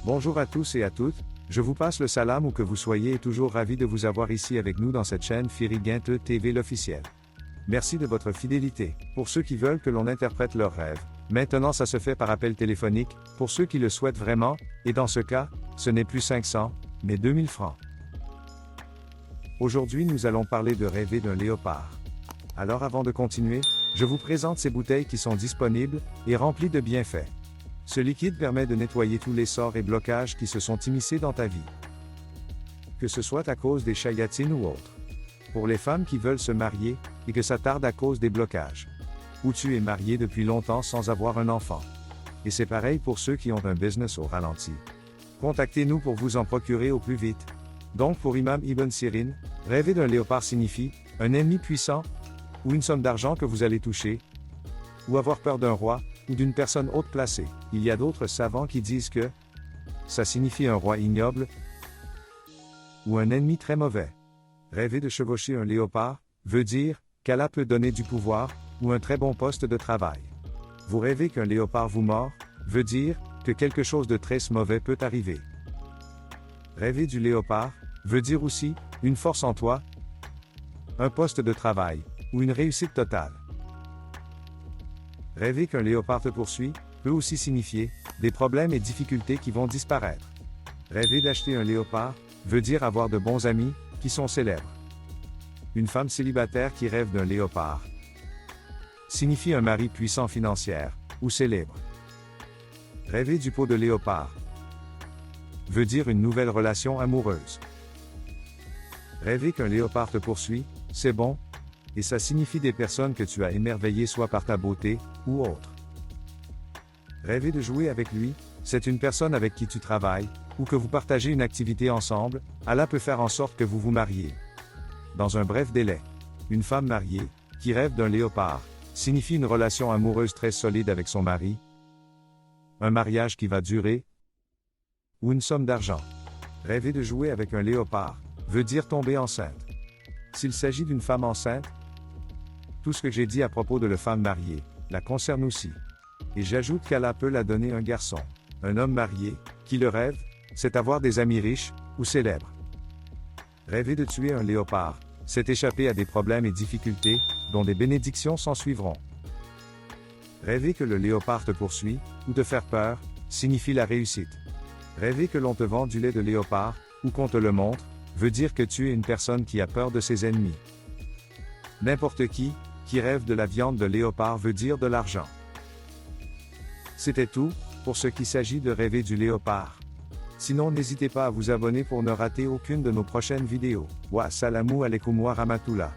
Bonjour à tous et à toutes, je vous passe le salam où que vous soyez et toujours ravi de vous avoir ici avec nous dans cette chaîne Firigainte TV l'officiel. Merci de votre fidélité. Pour ceux qui veulent que l'on interprète leurs rêves, maintenant ça se fait par appel téléphonique, pour ceux qui le souhaitent vraiment, et dans ce cas, ce n'est plus 500, mais 2000 francs. Aujourd'hui nous allons parler de rêver d'un léopard. Alors avant de continuer, je vous présente ces bouteilles qui sont disponibles, et remplies de bienfaits. Ce liquide permet de nettoyer tous les sorts et blocages qui se sont immiscés dans ta vie. Que ce soit à cause des chayatines ou autres. Pour les femmes qui veulent se marier, et que ça tarde à cause des blocages. Ou tu es marié depuis longtemps sans avoir un enfant. Et c'est pareil pour ceux qui ont un business au ralenti. Contactez-nous pour vous en procurer au plus vite. Donc pour Imam Ibn Sirin, rêver d'un léopard signifie, un ennemi puissant, ou une somme d'argent que vous allez toucher, ou avoir peur d'un roi, ou d'une personne haute placée. Il y a d'autres savants qui disent que ça signifie un roi ignoble, ou un ennemi très mauvais. Rêver de chevaucher un léopard, veut dire, qu'Allah peut donner du pouvoir, ou un très bon poste de travail. Vous rêvez qu'un léopard vous mord, veut dire, que quelque chose de très mauvais peut arriver. Rêver du léopard, veut dire aussi, une force en toi, un poste de travail, ou une réussite totale. Rêver qu'un léopard te poursuit, peut aussi signifier, des problèmes et difficultés qui vont disparaître. Rêver d'acheter un léopard, veut dire avoir de bons amis, qui sont célèbres. Une femme célibataire qui rêve d'un léopard, signifie un mari puissant financière, ou célèbre. Rêver du pot de léopard, veut dire une nouvelle relation amoureuse. Rêver qu'un léopard te poursuit, c'est bon, et ça signifie des personnes que tu as émerveillées soit par ta beauté, ou autre. Rêver de jouer avec lui, c'est une personne avec qui tu travailles, ou que vous partagez une activité ensemble, Allah peut faire en sorte que vous vous mariez. Dans un bref délai. Une femme mariée, qui rêve d'un léopard, signifie une relation amoureuse très solide avec son mari, un mariage qui va durer, ou une somme d'argent. Rêver de jouer avec un léopard, veut dire tomber enceinte. S'il s'agit d'une femme enceinte, tout ce que j'ai dit à propos de la femme mariée, la concerne aussi. Et j'ajoute qu'Allah peut la donner un garçon. Un homme marié, qui le rêve, c'est avoir des amis riches, ou célèbres. Rêver de tuer un léopard, c'est échapper à des problèmes et difficultés, dont des bénédictions s'en suivront. Rêver que le léopard te poursuit, ou te faire peur, signifie la réussite. Rêver que l'on te vend du lait de léopard, ou qu'on te le montre, veut dire que tu es une personne qui a peur de ses ennemis. N'importe qui rêve de la viande de léopard veut dire de l'argent. C'était tout, pour ce qui s'agit de rêver du léopard. Sinon n'hésitez pas à vous abonner pour ne rater aucune de nos prochaines vidéos. Wa salamu alaikum wa rahmatullah.